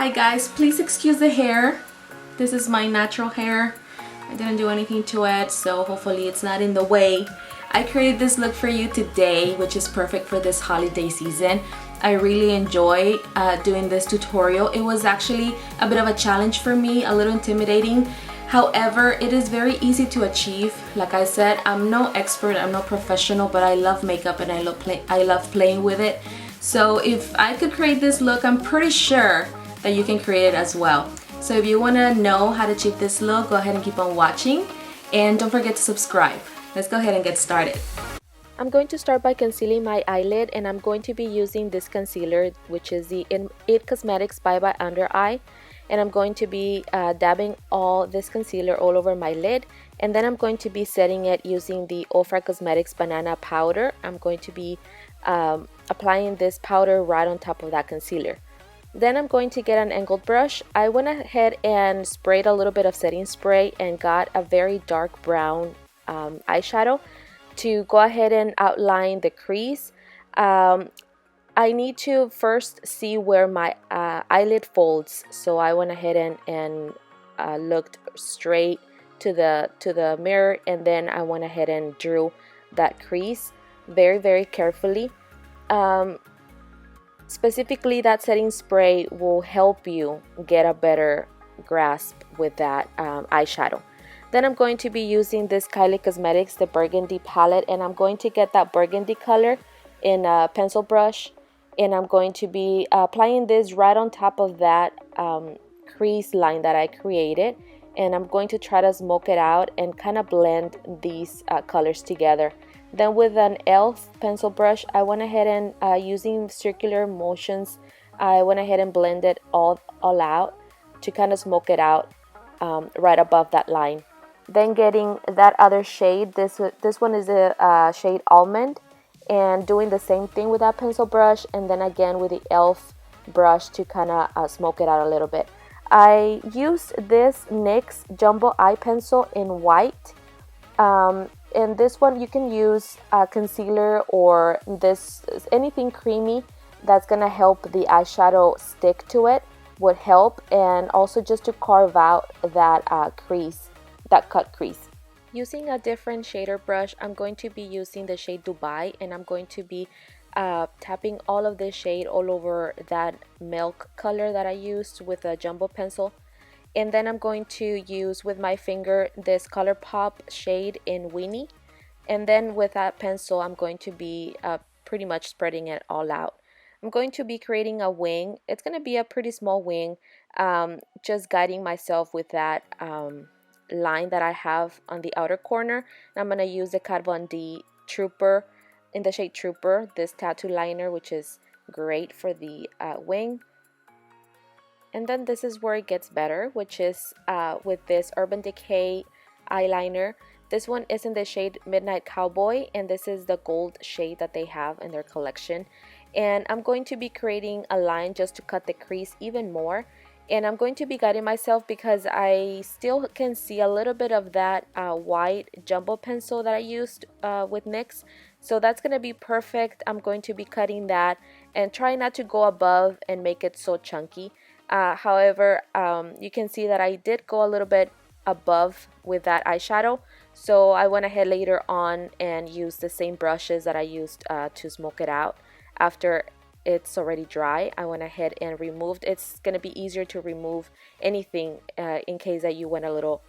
Hi guys, please excuse the hair. This is my natural hair. I didn't do anything to it, so hopefully it's not in the way. I created this look for you today, which is perfect for this holiday season. I really enjoy doing this tutorial. It was actually a bit of a challenge for me, a little intimidating. However, it is very easy to achieve. Like I said, I'm no expert, I'm no professional, but I love makeup and I love playing with it. So if I could create this look, I'm pretty sure that you can create it as well. So if you want to know how to achieve this look, go ahead and keep on watching. And don't forget to subscribe. Let's go ahead and get started. I'm going to start by concealing my eyelid, and I'm going to be using this concealer, which is the It Cosmetics Bye Bye Under Eye. And I'm going to be dabbing all this concealer all over my lid, and then I'm going to be setting it using the Ofra Cosmetics Banana Powder. I'm going to be applying this powder right on top of that concealer. Then I'm going to get an angled brush. I went ahead and sprayed a little bit of setting spray and got a very dark brown eyeshadow to go ahead and outline the crease. I need to first see where my eyelid folds, so I went ahead and looked straight to the mirror, and then I went ahead and drew that crease very carefully. Specifically, that setting spray will help you get a better grasp with that eyeshadow. Then I'm going to be using this Kylie Cosmetics, the Burgundy palette, and I'm going to get that burgundy color in a pencil brush, and I'm going to be applying this right on top of that crease line that I created, and I'm going to try to smoke it out and kind of blend these colors together. Then with an e.l.f. pencil brush, I went ahead and using circular motions, I went ahead and blended all out to kind of smoke it out right above that line. Then getting that other shade, this one is a shade Almond, and doing the same thing with that pencil brush, and then again with the e.l.f. brush to kind of smoke it out a little bit. I used this NYX Jumbo Eye Pencil in white. And this one you can use concealer or anything creamy that's gonna help the eyeshadow stick to it would help, and also just to carve out that crease, that cut crease. Using a different shader brush, I'm going to be using the shade Dubai, and I'm going to be tapping all of this shade all over that milk color that I used with a jumbo pencil. And then I'm going to use with my finger this ColourPop shade in Weenie. And then with that pencil, I'm going to be pretty much spreading it all out. I'm going to be creating a wing. It's going to be a pretty small wing, just guiding myself with that line that I have on the outer corner. And I'm going to use the Kat Von D Trooper in the shade Trooper, this tattoo liner, which is great for the wing. And then this is where it gets better, which is with this Urban Decay eyeliner. This one is in the shade Midnight Cowboy, and this is the gold shade that they have in their collection. And I'm going to be creating a line just to cut the crease even more. And I'm going to be guiding myself because I still can see a little bit of that white jumbo pencil that I used with NYX. So that's going to be perfect. I'm going to be cutting that and try not to go above and make it so chunky. However, you can see that I did go a little bit above with that eyeshadow, so I went ahead later on and used the same brushes that I used to smoke it out. After it's already dry, I went ahead and removed. It's going to be easier to remove anything in case that you went a little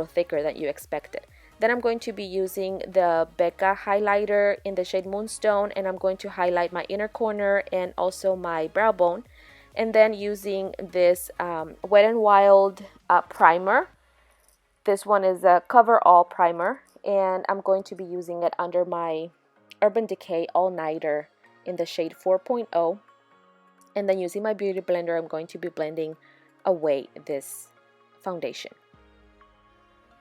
thicker than you expected. Then I'm going to be using the Becca Highlighter in the shade Moonstone, and I'm going to highlight my inner corner and also my brow bone. And then using this Wet n Wild primer. This one is a Coverall primer, and I'm going to be using it under my Urban Decay All Nighter in the shade 4.0. And then using my beauty blender, I'm going to be blending away this foundation.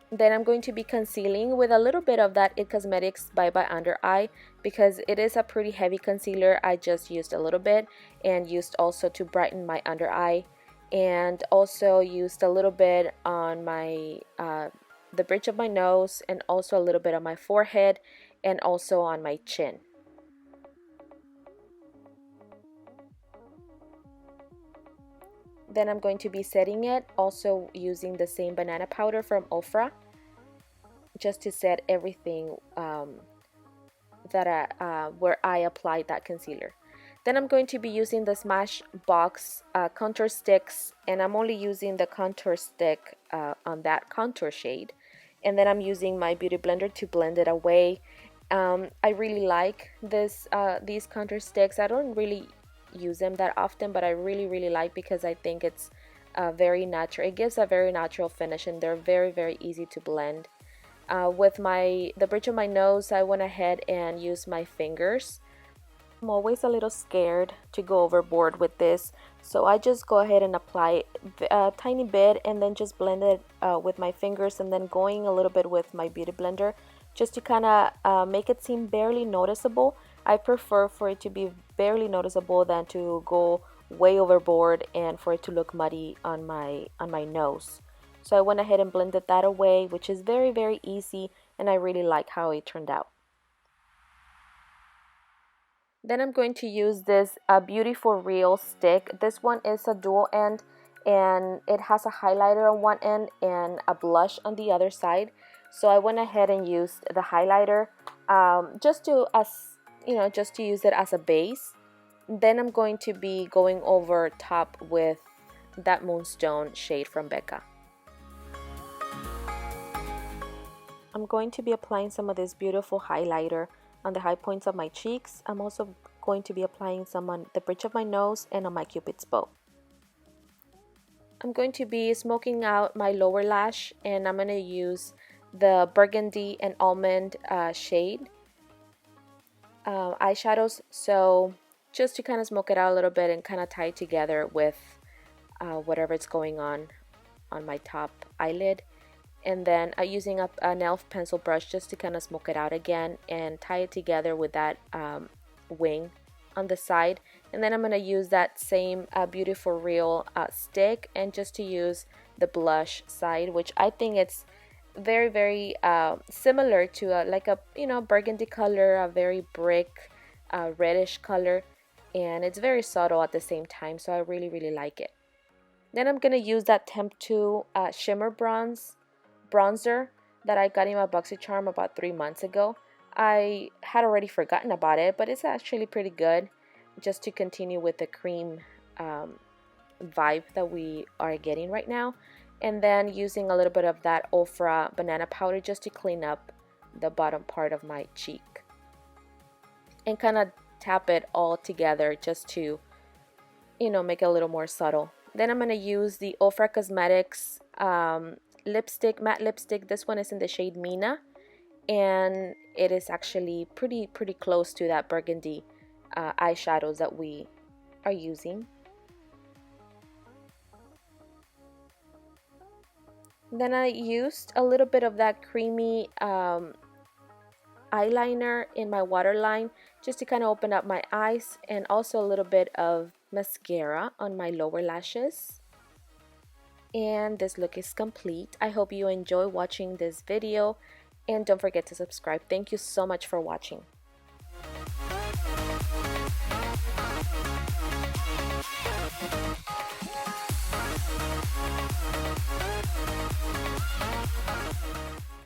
Then I'm going to be concealing with a little bit of that It Cosmetics Bye Bye Under Eye, because it is a pretty heavy concealer. I just used a little bit and used also to brighten my under eye, and also used a little bit on my the bridge of my nose, and also a little bit on my forehead, and also on my chin. Then I'm going to be setting it, also using the same banana powder from Ofra, just to set everything where I applied that concealer. Then I'm going to be using the Smashbox contour sticks, and I'm only using the contour stick on that contour shade. And then I'm using my beauty blender to blend it away. I really like these contour sticks. I don't really use them that often, but I really like, because I think it's very natural. It gives a very natural finish, and they're very easy to blend. With the bridge of my nose, I went ahead and used my fingers. I'm always a little scared to go overboard with this, so I just go ahead and apply a tiny bit and then just blend it with my fingers, and then going a little bit with my beauty blender just to kind of make it seem barely noticeable. I prefer for it to be barely noticeable than to go way overboard and for it to look muddy on my nose. So I went ahead and blended that away, which is very easy, and I really like how it turned out. Then I'm going to use this Beauty for Real stick. This one is a dual end, and it has a highlighter on one end and a blush on the other side. So I went ahead and used the highlighter just to use it as a base. Then I'm going to be going over top with that Moonstone shade from Becca. I'm going to be applying some of this beautiful highlighter on the high points of my cheeks. I'm also going to be applying some on the bridge of my nose and on my cupid's bow. I'm going to be smoking out my lower lash, and I'm going to use the Burgundy and Almond shade eyeshadows, so just to kind of smoke it out a little bit and kind of tie it together with whatever is going on my top eyelid. And then using a e.l.f. pencil brush just to kind of smoke it out again and tie it together with that wing on the side. And then I'm going to use that same Beauty for Real stick, and just to use the blush side, which I think it's very similar to like a burgundy color, a very brick reddish color, and it's very subtle at the same time, so I really like it. Then I'm going to use that Temptu Shimmer bronzer that I got in my BoxyCharm about 3 months ago. I had already forgotten about it, but it's actually pretty good, just to continue with the cream vibe that we are getting right now. And then using a little bit of that Ofra banana powder just to clean up the bottom part of my cheek, and kind of tap it all together just to make it a little more subtle. Then I'm going to use the Ofra Cosmetics lipstick, matte lipstick. This one is in the shade Mina, and it is actually pretty close to that burgundy eyeshadows that we are using. Then I used a little bit of that creamy eyeliner in my waterline just to kind of open up my eyes, and also a little bit of mascara on my lower lashes. And this look is complete. I hope you enjoy watching this video, and don't forget to subscribe. Thank you so much for watching.